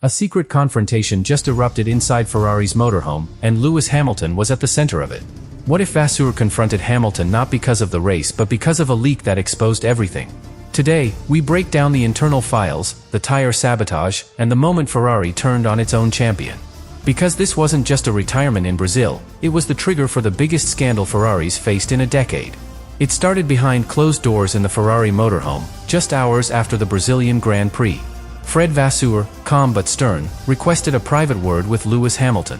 A secret confrontation just erupted inside Ferrari's motorhome, and Lewis Hamilton was at the center of it. What if Vasseur confronted Hamilton not because of the race but because of a leak that exposed everything? Today, we break down the internal files, the tire sabotage, and the moment Ferrari turned on its own champion. Because this wasn't just a retirement in Brazil, it was the trigger for the biggest scandal Ferraris faced in a decade. It started behind closed doors in the Ferrari motorhome, just hours after the Brazilian Grand Prix. Fred Vasseur, calm but stern, requested a private word with Lewis Hamilton.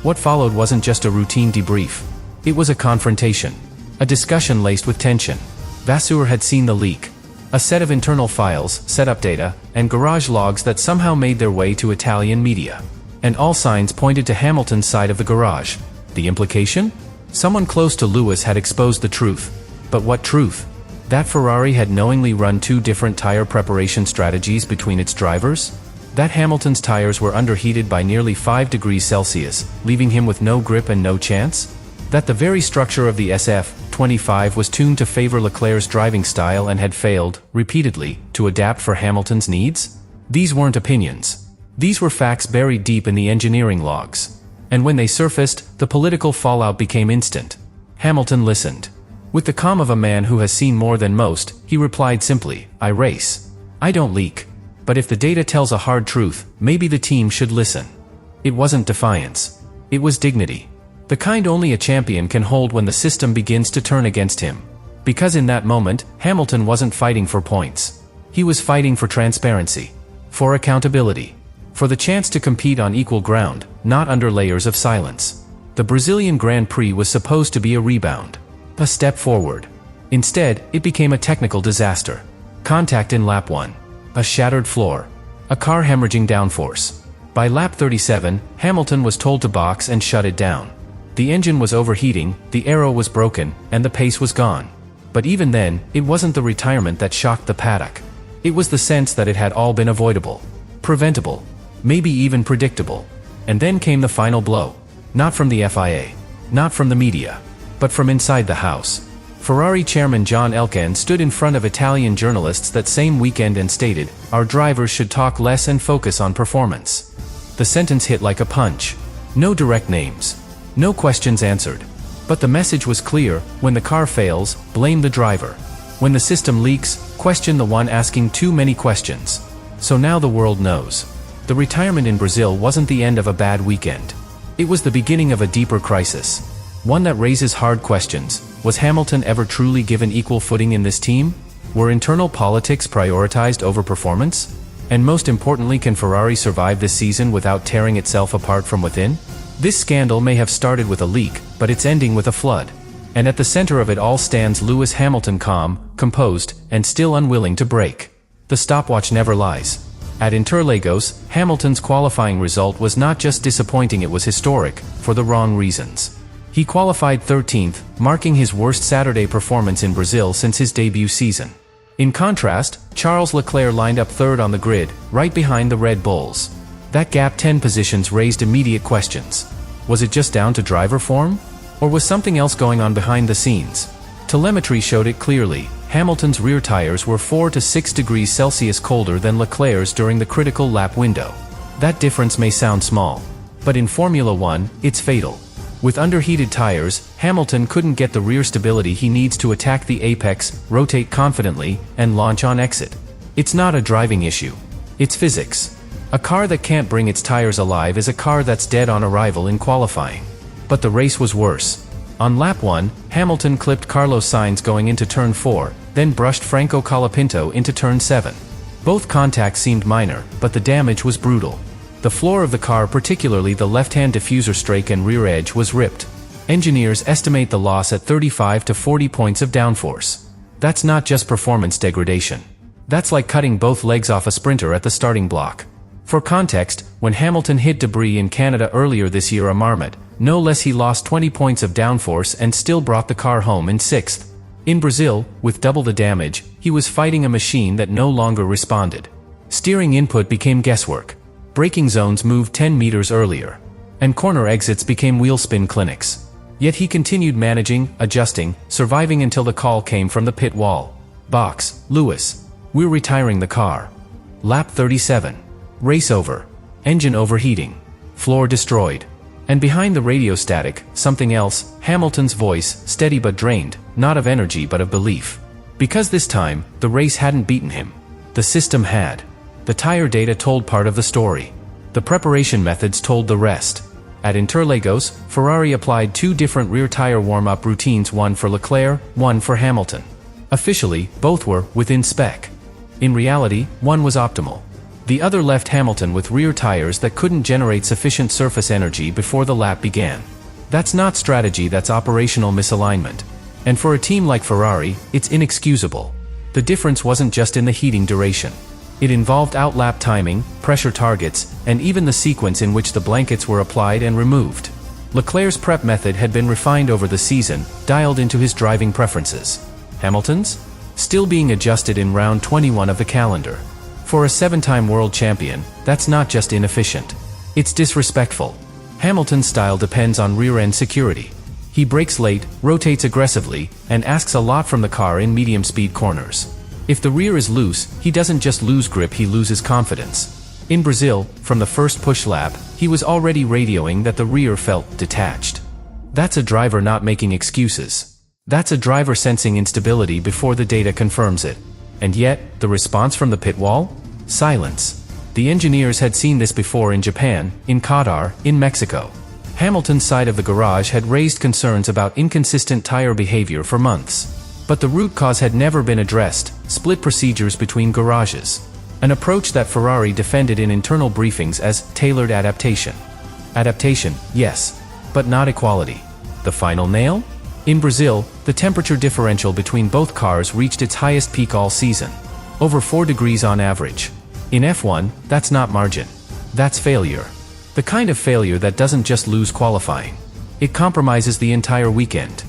What followed wasn't just a routine debrief. It was a confrontation. A discussion laced with tension. Vasseur had seen the leak. A set of internal files, setup data, and garage logs that somehow made their way to Italian media. And all signs pointed to Hamilton's side of the garage. The implication? Someone close to Lewis had exposed the truth. But what truth? That Ferrari had knowingly run two different tire preparation strategies between its drivers? That Hamilton's tires were underheated by nearly 5 degrees Celsius, leaving him with no grip and no chance? That the very structure of the SF25 was tuned to favor Leclerc's driving style and had failed, repeatedly, to adapt for Hamilton's needs? These weren't opinions. These were facts buried deep in the engineering logs. And when they surfaced, the political fallout became instant. Hamilton listened. With the calm of a man who has seen more than most, he replied simply, "I race. I don't leak. But if the data tells a hard truth, maybe the team should listen." It wasn't defiance. It was dignity. The kind only a champion can hold when the system begins to turn against him. Because in that moment, Hamilton wasn't fighting for points. He was fighting for transparency. For accountability. For the chance to compete on equal ground, not under layers of silence. The Brazilian Grand Prix was supposed to be a rebound. A step forward. Instead, it became a technical disaster. Contact in lap 1. A shattered floor. A car hemorrhaging downforce. By lap 37, Hamilton was told to box and shut it down. The engine was overheating, the aero was broken, and the pace was gone. But even then, it wasn't the retirement that shocked the paddock. It was the sense that it had all been avoidable. Preventable. Maybe even predictable. And then came the final blow. Not from the FIA. Not from the media. But from inside the house. Ferrari chairman John Elkann stood in front of Italian journalists that same weekend and stated, "Our drivers should talk less and focus on performance." The sentence hit like a punch. No direct names. No questions answered. But the message was clear: when the car fails, blame the driver. When the system leaks, question the one asking too many questions. So now the world knows. The retirement in Brazil wasn't the end of a bad weekend. It was the beginning of a deeper crisis. One that raises hard questions. Was Hamilton ever truly given equal footing in this team? Were internal politics prioritized over performance? And most importantly, can Ferrari survive this season without tearing itself apart from within? This scandal may have started with a leak, but it's ending with a flood. And at the center of it all stands Lewis Hamilton, calm, composed, and still unwilling to break. The stopwatch never lies. At Interlagos, Hamilton's qualifying result was not just disappointing, it was historic, for the wrong reasons. He qualified 13th, marking his worst Saturday performance in Brazil since his debut season. In contrast, Charles Leclerc lined up third on the grid, right behind the Red Bulls. That gap 10 positions raised immediate questions. Was it just down to driver form? Or was something else going on behind the scenes? Telemetry showed it clearly. Hamilton's rear tires were 4 to 6 degrees Celsius colder than Leclerc's during the critical lap window. That difference may sound small. But in Formula One, it's fatal. With underheated tires, Hamilton couldn't get the rear stability he needs to attack the apex, rotate confidently, and launch on exit. It's not a driving issue. It's physics. A car that can't bring its tires alive is a car that's dead on arrival in qualifying. But the race was worse. On lap 1, Hamilton clipped Carlos Sainz going into turn 4, then brushed Franco Colapinto into turn 7. Both contacts seemed minor, but the damage was brutal. The floor of the car, particularly the left-hand diffuser strake and rear edge, was ripped. Engineers estimate the loss at 35 to 40 points of downforce. That's not just performance degradation. That's like cutting both legs off a sprinter at the starting block. For context, when Hamilton hit debris in Canada earlier this year, a Marmot, no less, he lost 20 points of downforce and still brought the car home in 6th. In Brazil, with double the damage, he was fighting a machine that no longer responded. Steering input became guesswork. Braking zones moved 10 meters earlier. And corner exits became wheel spin clinics. Yet he continued managing, adjusting, surviving until the call came from the pit wall. "Box, Lewis. We're retiring the car." Lap 37. Race over. Engine overheating. Floor destroyed. And behind the radio static, something else, Hamilton's voice, steady but drained, not of energy but of belief. Because this time, the race hadn't beaten him. The system had. The tire data told part of the story. The preparation methods told the rest. At Interlagos, Ferrari applied 2 different rear tire warm-up routines, one for Leclerc, one for Hamilton. Officially, both were within spec. In reality, one was optimal. The other left Hamilton with rear tires that couldn't generate sufficient surface energy before the lap began. That's not strategy, that's operational misalignment. And for a team like Ferrari, it's inexcusable. The difference wasn't just in the heating duration. It involved out-lap timing, pressure targets, and even the sequence in which the blankets were applied and removed. Leclerc's prep method had been refined over the season, dialed into his driving preferences. Hamilton's? Still being adjusted in round 21 of the calendar. For a 7-time world champion, that's not just inefficient. It's disrespectful. Hamilton's style depends on rear-end security. He brakes late, rotates aggressively, and asks a lot from the car in medium-speed corners. If the rear is loose, he doesn't just lose grip, he loses confidence. In Brazil, from the first push lap, he was already radioing that the rear felt detached. That's a driver not making excuses. That's a driver sensing instability before the data confirms it. And yet, the response from the pit wall? Silence. The engineers had seen this before in Japan, in Qatar, in Mexico. Hamilton's side of the garage had raised concerns about inconsistent tire behavior for months. But the root cause had never been addressed: split procedures between garages. An approach that Ferrari defended in internal briefings as tailored adaptation. Adaptation, yes, but not equality. The final nail? In Brazil, the temperature differential between both cars reached its highest peak all season. Over 4 degrees on average. In F1, that's not margin. That's failure. The kind of failure that doesn't just lose qualifying. It compromises the entire weekend.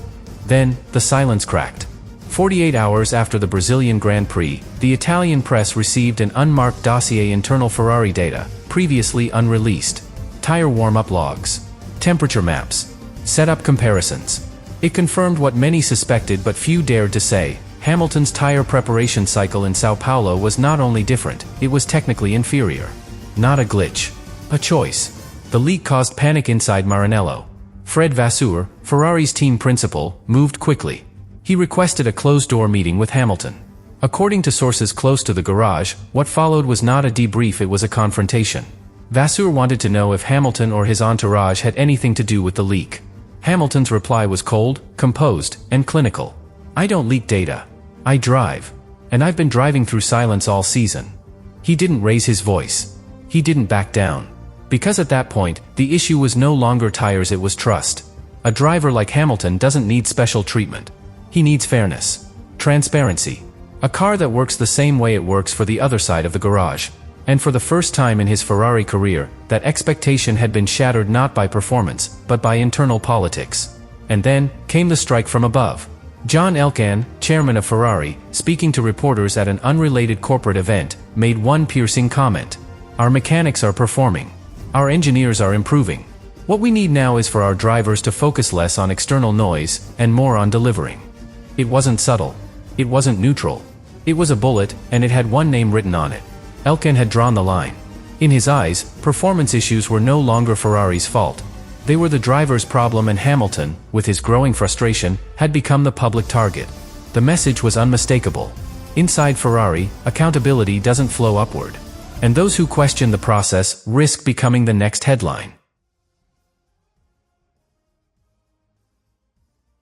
Then, the silence cracked. 48 hours after the Brazilian Grand Prix, the Italian press received an unmarked dossier: internal Ferrari data, previously unreleased. Tire warm-up logs. Temperature maps. Setup comparisons. It confirmed what many suspected but few dared to say: Hamilton's tire preparation cycle in Sao Paulo was not only different, it was technically inferior. Not a glitch. A choice. The leak caused panic inside Maranello. Fred Vasseur, Ferrari's team principal, moved quickly. He requested a closed-door meeting with Hamilton. According to sources close to the garage, what followed was not a debrief, it was a confrontation. Vasseur wanted to know if Hamilton or his entourage had anything to do with the leak. Hamilton's reply was cold, composed, and clinical. "I don't leak data. I drive. And I've been driving through silence all season." He didn't raise his voice. He didn't back down. Because at that point, the issue was no longer tires, it was trust. A driver like Hamilton doesn't need special treatment. He needs fairness. Transparency. A car that works the same way it works for the other side of the garage. And for the first time in his Ferrari career, that expectation had been shattered not by performance, but by internal politics. And then, came the strike from above. John Elkann, chairman of Ferrari, speaking to reporters at an unrelated corporate event, made one piercing comment. "Our mechanics are performing. Our engineers are improving. What we need now is for our drivers to focus less on external noise, and more on delivering." It wasn't subtle. It wasn't neutral. It was a bullet, and it had one name written on it. Elkann had drawn the line. In his eyes, performance issues were no longer Ferrari's fault. They were the driver's problem, and Hamilton, with his growing frustration, had become the public target. The message was unmistakable. Inside Ferrari, accountability doesn't flow upward. And those who question the process risk becoming the next headline.